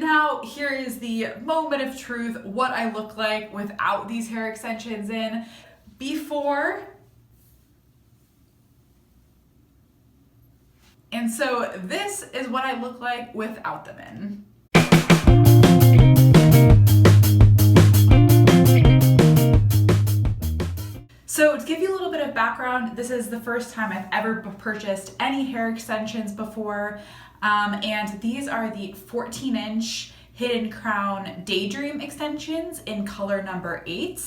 now here is the moment of truth, what I look like without these hair extensions in. Before. And so this is what I look like without them in. So to give you a little bit of background, this is the first time I've ever purchased any hair extensions before. And these are the 14-inch Hidden Crown Daydream extensions in color number 8.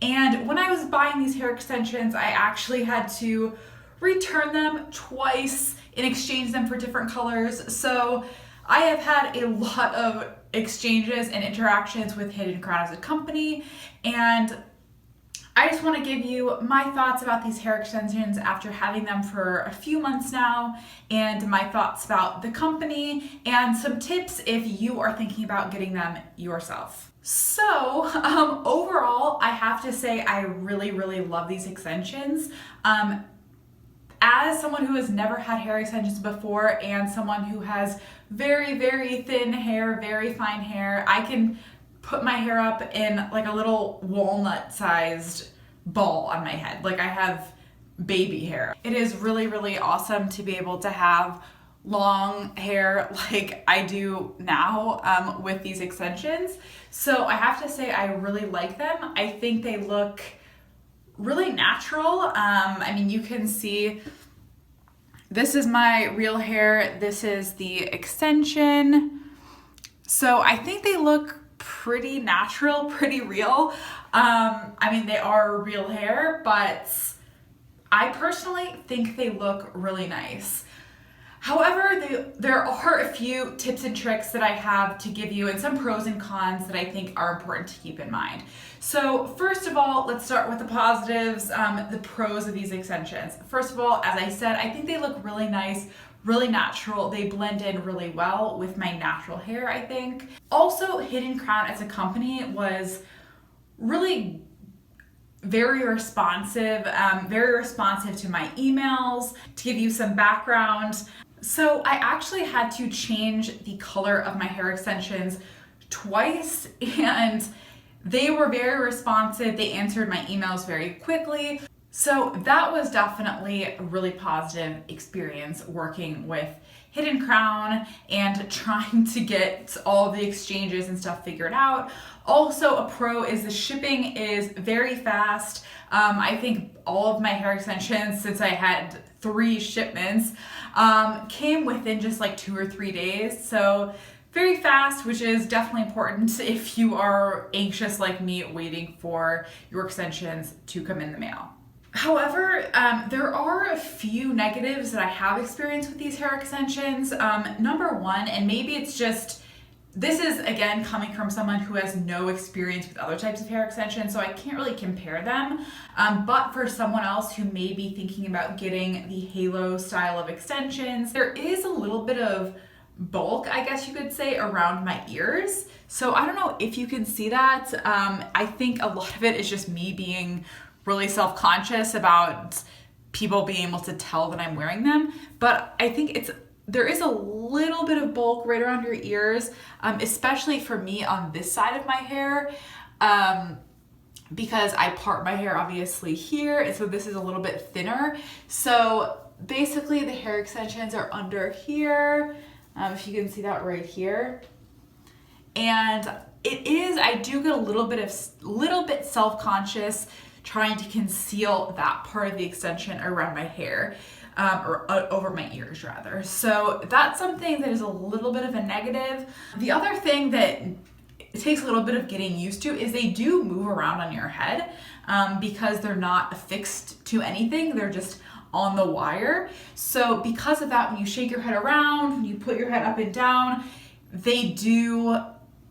And when I was buying these hair extensions, I actually had to return them twice and exchange them for different colors. So I have had a lot of exchanges and interactions with Hidden Crown as a company, and I just want to give you my thoughts about these hair extensions after having them for a few months now, and my thoughts about the company and some tips if you are thinking about getting them yourself. So overall, I have to say I really, really love these extensions. As someone who has never had hair extensions before and someone who has very, very thin hair, very fine hair, I can put my hair up in like a little walnut-sized ball on my head. Like I have baby hair. It is really, really awesome to be able to have long hair like I do now with these extensions. So I have to say I really like them. I think they look really natural. I mean, you can see this is my real hair. This is the extension. So I think they look pretty natural, pretty real. I mean, they are real hair, but I personally think they look really nice. However, there are a few tips and tricks that I have to give you and some pros and cons that I think are important to keep in mind. So first of all, let's start with the positives, the pros of these extensions. First of all, as I said, I think they look really nice, really natural. They blend in really well with my natural hair, I think. Also, Hidden Crown as a company was really very responsive to my emails. To give you some background, so I actually had to change the color of my hair extensions twice, and they were very responsive. They answered my emails very quickly. So that was definitely a really positive experience working with Hidden Crown and trying to get all the exchanges and stuff figured out. Also, a pro is the shipping is very fast. I think all of my hair extensions, since I had 3 shipments, came within just like 2 or 3 days. So very fast, which is definitely important if you are anxious like me waiting for your extensions to come in the mail. However, there are a few negatives that I have experienced with these hair extensions. Number one, and maybe it's just, this is again coming from someone who has no experience with other types of hair extensions, so I can't really compare them. But for someone else who may be thinking about getting the halo style of extensions, there is a little bit of bulk, I guess you could say, around my ears. So I don't know if you can see that. I think a lot of it is just me being really self-conscious about people being able to tell that I'm wearing them. But I think there is a little bit of bulk right around your ears, especially for me on this side of my hair, because I part my hair obviously here, and so this is a little bit thinner. So basically the hair extensions are under here, if you can see that right here. And I do get a little bit self-conscious trying to conceal that part of the extension around my hair, or over my ears rather. So that's something that is a little bit of a negative. The other thing that it takes a little bit of getting used to is they do move around on your head, because they're not affixed to anything, they're just on the wire. So because of that, when you shake your head around, when you put your head up and down, they do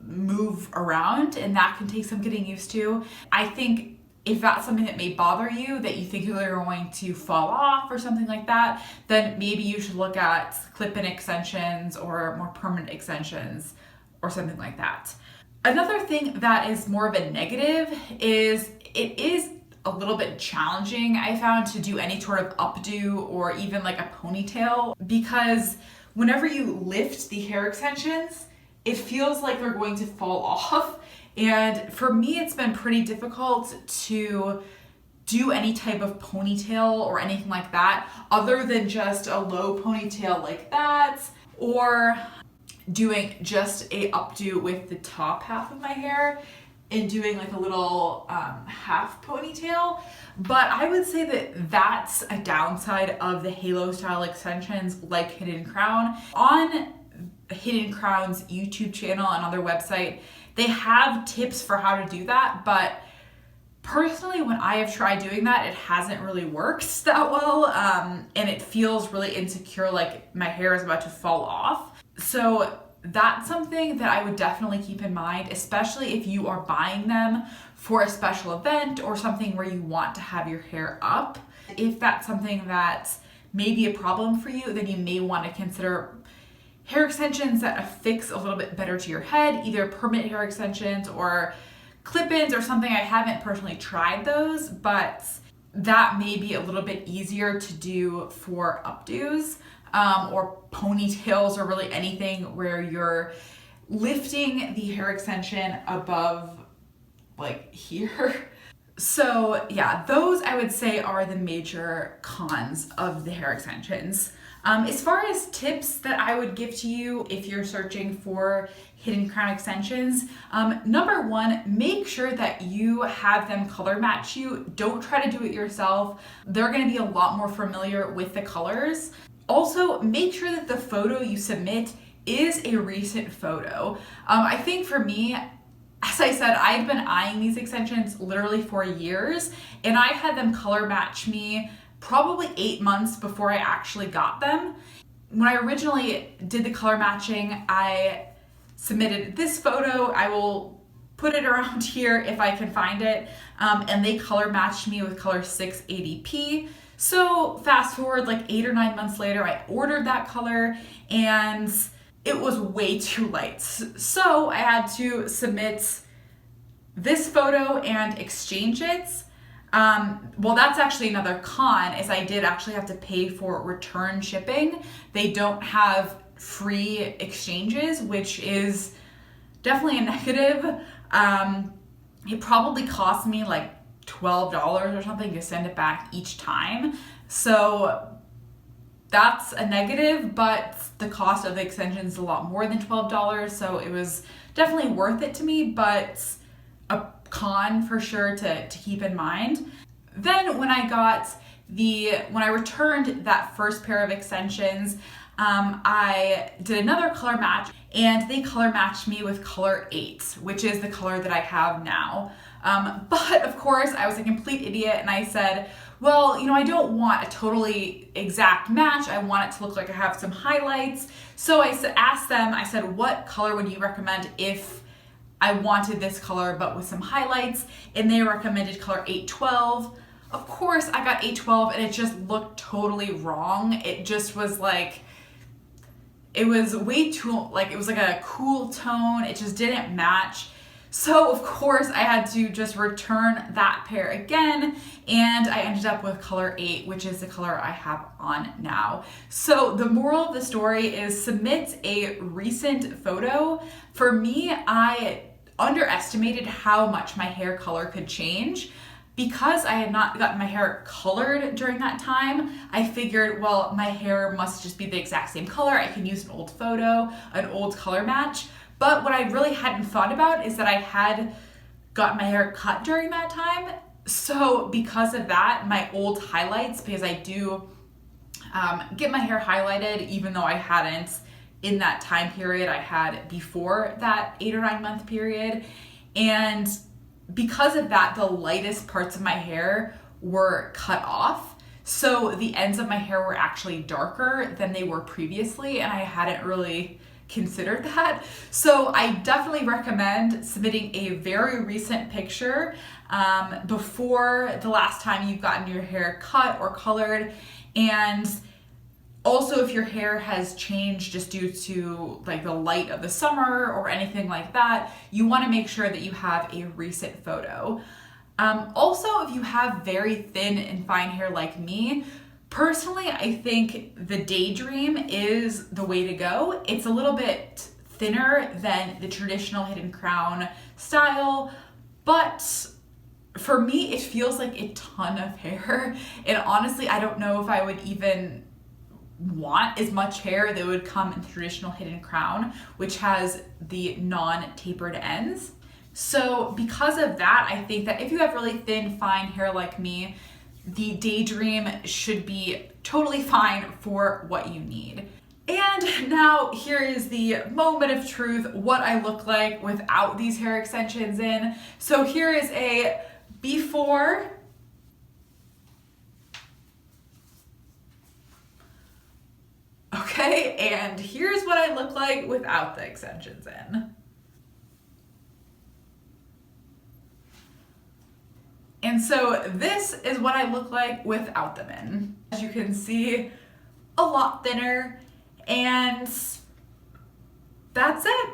move around, and that can take some getting used to. I think if that's something that may bother you, that you think they're going to fall off or something like that, then maybe you should look at clip-in extensions or more permanent extensions or something like that. Another thing that is more of a negative is it is a little bit challenging, I found, to do any sort of updo or even like a ponytail, because whenever you lift the hair extensions, it feels like they're going to fall off. And for me, it's been pretty difficult to do any type of ponytail or anything like that other than just a low ponytail like that, or doing just a updo with the top half of my hair and doing like a little half ponytail. But I would say that that's a downside of the halo style extensions like Hidden Crown. On Hidden Crown's YouTube channel and on their website, they have tips for how to do that, but personally, when I have tried doing that, it hasn't really worked that well, and it feels really insecure, like my hair is about to fall off. So that's something that I would definitely keep in mind, especially if you are buying them for a special event or something where you want to have your hair up. If that's something that may be a problem for you, then you may want to consider hair extensions that affix a little bit better to your head, either permanent hair extensions or clip-ins or something. I haven't personally tried those, but that may be a little bit easier to do for updos or ponytails, or really anything where you're lifting the hair extension above like here. So yeah, those I would say are the major cons of the hair extensions. As far as tips that I would give to you if you're searching for Hidden Crown extensions, number one, make sure that you have them color match you. Don't try to do it yourself. They're going to be a lot more familiar with the colors. Also, make sure that the photo you submit is a recent photo. I think for me, as I said, I've been eyeing these extensions literally for years, and I had them color match me probably 8 months before I actually got them. When I originally did the color matching, I submitted this photo. I will put it around here if I can find it, and they color matched me with color 680p. So fast forward like 8 or 9 months later, I ordered that color and it was way too light. So I had to submit this photo and exchange it. Well, that's actually another con, is I did actually have to pay for return shipping. They don't have free exchanges, which is definitely a negative. It probably cost me like $12 or something to send it back each time. So that's a negative, but the cost of the extension is a lot more than $12. So it was definitely worth it to me, but a con for sure to keep in mind. Then when I returned that first pair of extensions, I did another color match, and they color matched me with color 8, which is the color that I have now. But of course I was a complete idiot, and I said, well, I don't want a totally exact match. I want it to look like I have some highlights. So I asked them, I said, what color would you recommend if I wanted this color but with some highlights? And they recommended color 812. Of course I got 812, and it just looked totally wrong. It just was like, it was way too, like, it was like a cool tone. It just didn't match. So of course I had to just return that pair again, and I ended up with color 8, which is the color I have on now. So the moral of the story is submit a recent photo. For me, I underestimated how much my hair color could change. Because I had not gotten my hair colored during that time, I figured, well, my hair must just be the exact same color. I can use an old photo, an old color match. But what I really hadn't thought about is that I had gotten my hair cut during that time. So because of that, my old highlights, because I do get my hair highlighted, even though I hadn't in that time period I had before that 8 or 9 month period. And because of that, the lightest parts of my hair were cut off. So the ends of my hair were actually darker than they were previously, and I hadn't really considered that. So I definitely recommend submitting a very recent picture before the last time you've gotten your hair cut or colored. And also, if your hair has changed just due to like the light of the summer or anything like that, you want to make sure that you have a recent photo. Also, if you have very thin and fine hair like me, personally, I think the Daydream is the way to go. It's a little bit thinner than the traditional hidden crown style, but for me, it feels like a ton of hair. And honestly, I don't know if I would even want as much hair that would come in the traditional hidden crown, which has the non-tapered ends. So because of that, I think that if you have really thin, fine hair like me, the Daydream should be totally fine for what you need. And now here is the moment of truth, what I look like without these hair extensions in. So here is a before okay, and here's what I look like without the extensions in. And so this is what I look like without them in. As you can see, a lot thinner, and that's it.